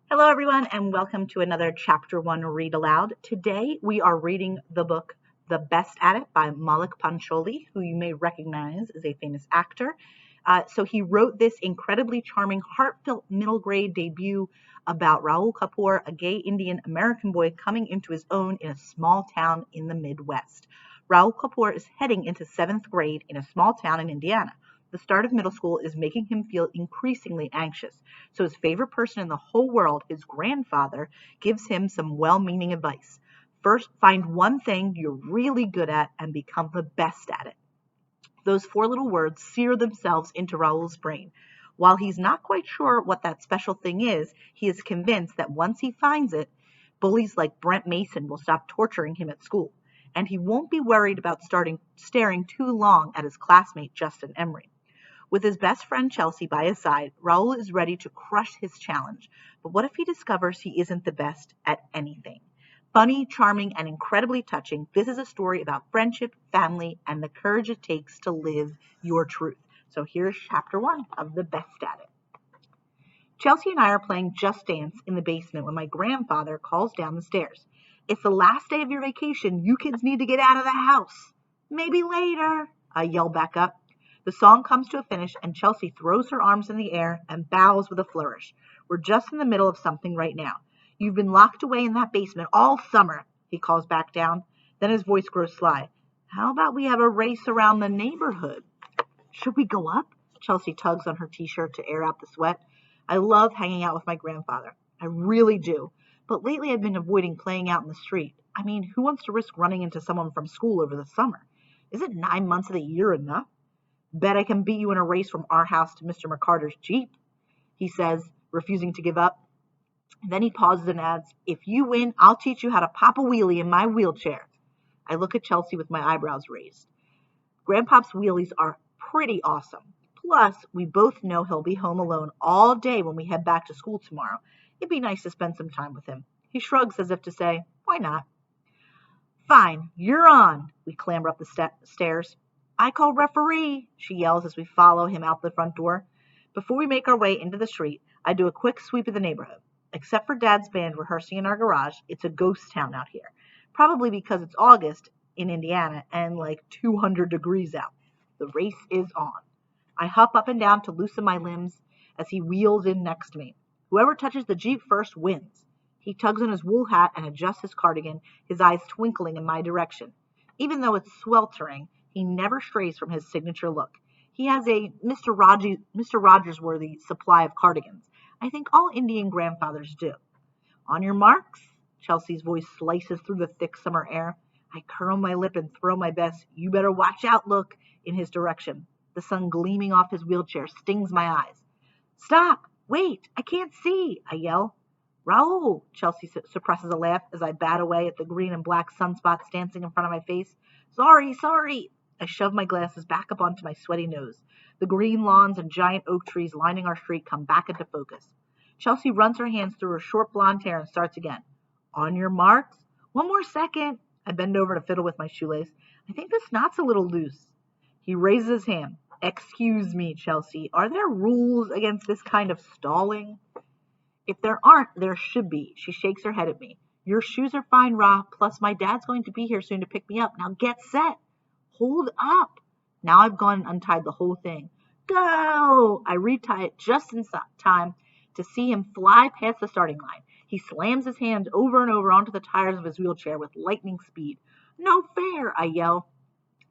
Hello, everyone, and welcome to another Chapter 1 Read Aloud. Today, we are reading the book The Best at It by Maulik Pancholy, who you may recognize as a famous actor. So he wrote this incredibly charming, heartfelt middle grade debut about Rahul Kapoor, a gay Indian American boy coming into his own in a small town in the Midwest. Rahul Kapoor is heading into 7th grade in a small town in Indiana. The start of middle school is making him feel increasingly anxious. So his favorite person in the whole world, his grandfather, gives him some well-meaning advice. First, find one thing you're really good at and become the best at it. Those four little words sear themselves into Raul's brain. While he's not quite sure what that special thing is, he is convinced that once he finds it, bullies like Brent Mason will stop torturing him at school, and he won't be worried about staring too long at his classmate Justin Emery. With his best friend Chelsea by his side, Raul is ready to crush his challenge. But what if he discovers he isn't the best at anything? Funny, charming, and incredibly touching, this is a story about friendship, family, and the courage it takes to live your truth. So here's chapter 1 of The Best at It. Chelsea and I are playing Just Dance in the basement when my grandfather calls down the stairs. It's the last day of your vacation. You kids need to get out of the house. Maybe later, I yell back up. The song comes to a finish, and Chelsea throws her arms in the air and bows with a flourish. We're just in the middle of something right now. You've been locked away in that basement all summer, he calls back down. Then his voice grows sly. How about we have a race around the neighborhood? Should we go up? Chelsea tugs on her t-shirt to air out the sweat. I love hanging out with my grandfather. I really do. But lately I've been avoiding playing out in the street. I mean, who wants to risk running into someone from school over the summer? Isn't 9 months of the year enough? Bet I can beat you in a race from our house to Mr. McCarter's Jeep, he says, refusing to give up. Then he pauses and adds, if you win, I'll teach you how to pop a wheelie in my wheelchair. I look at Chelsea with my eyebrows raised. Grandpa's wheelies are pretty awesome. Plus, we both know he'll be home alone all day when we head back to school tomorrow. It'd be nice to spend some time with him. He shrugs as if to say, why not? Fine, you're on. We clamber up the stairs. I call referee, she yells as we follow him out the front door. Before we make our way into the street, I do a quick sweep of the neighborhood. Except for Dad's band rehearsing in our garage, it's a ghost town out here. Probably because it's August in Indiana and like 200 degrees out. The race is on. I hop up and down to loosen my limbs as he wheels in next to me. Whoever touches the Jeep first wins. He tugs on his wool hat and adjusts his cardigan, his eyes twinkling in my direction. Even though it's sweltering, he never strays from his signature look. He has a Mr. Rogers-worthy supply of cardigans. I think all Indian grandfathers do. On your marks? Chelsea's voice slices through the thick summer air. I curl my lip and throw my best "you better watch out" look in his direction. The sun gleaming off his wheelchair stings my eyes. Stop! Wait! I can't see! I yell. Raul! Chelsea suppresses a laugh as I bat away at the green and black sunspots dancing in front of my face. Sorry! I shove my glasses back up onto my sweaty nose. The green lawns and giant oak trees lining our street come back into focus. Chelsea runs her hands through her short blonde hair and starts again. On your marks? One more second. I bend over to fiddle with my shoelace. I think this knot's a little loose. He raises his hand. Excuse me, Chelsea. Are there rules against this kind of stalling? If there aren't, there should be. She shakes her head at me. Your shoes are fine, Ra. Plus, my dad's going to be here soon to pick me up. Now get set. Hold up. Now I've gone and untied the whole thing. Go! I retie it just in time to see him fly past the starting line. He slams his hands over and over onto the tires of his wheelchair with lightning speed. No fair, I yell,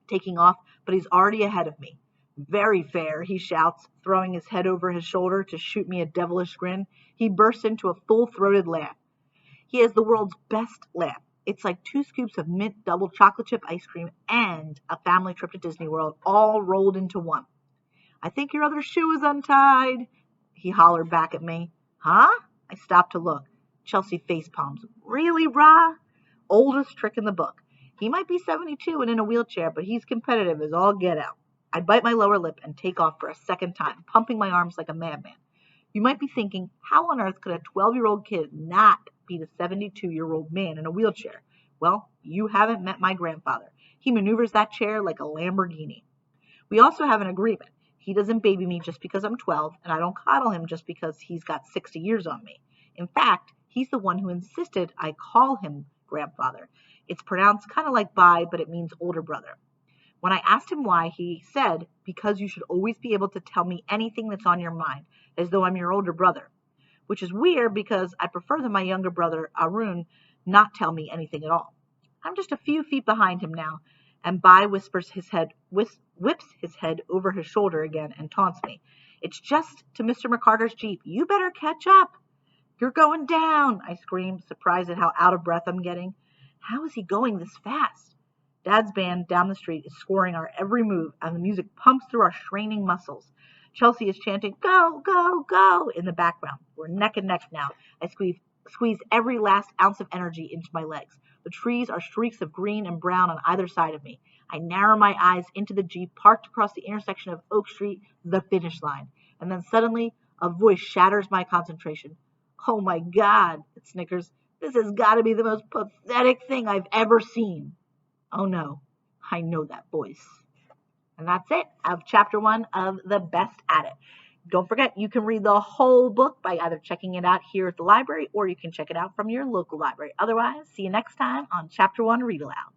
taking off, but he's already ahead of me. Very fair, he shouts, throwing his head over his shoulder to shoot me a devilish grin. He bursts into a full-throated laugh. He has the world's best laugh. It's like 2 scoops of mint double chocolate chip ice cream and a family trip to Disney World all rolled into one. I think your other shoe is untied, he hollered back at me. Huh? I stopped to look. Chelsea face palms. Really, Ra? Oldest trick in the book. He might be 72 and in a wheelchair, but he's competitive as all get out. I bite my lower lip and take off for a second time, pumping my arms like a madman. You might be thinking, how on earth could a 12-year-old kid not beat a 72-year-old man in a wheelchair? Well, you haven't met my grandfather. He maneuvers that chair like a Lamborghini. We also have an agreement. He doesn't baby me just because I'm 12, and I don't coddle him just because he's got 60 years on me. In fact, he's the one who insisted I call him grandfather. It's pronounced kind of like "by," but it means older brother. When I asked him why, he said, because you should always be able to tell me anything that's on your mind, as though I'm your older brother. Which is weird because I prefer that my younger brother, Arun, not tell me anything at all. I'm just a few feet behind him now, and Bai whips his head over his shoulder again and taunts me. It's just to Mr. McCarter's Jeep. You better catch up. You're going down, I scream, surprised at how out of breath I'm getting. How is he going this fast? Dad's band down the street is scoring our every move, and the music pumps through our straining muscles. Chelsea is chanting, "Go, go, go," in the background. We're neck and neck now. I squeeze every last ounce of energy into my legs. The trees are streaks of green and brown on either side of me. I narrow my eyes into the Jeep parked across the intersection of Oak Street, the finish line. And then suddenly, a voice shatters my concentration. "Oh my God," it snickers. "This has got to be the most pathetic thing I've ever seen." Oh no, I know that voice. And that's it of chapter 1 of The Best at It. Don't forget, you can read the whole book by either checking it out here at the library or you can check it out from your local library. Otherwise, see you next time on chapter 1 Read Aloud.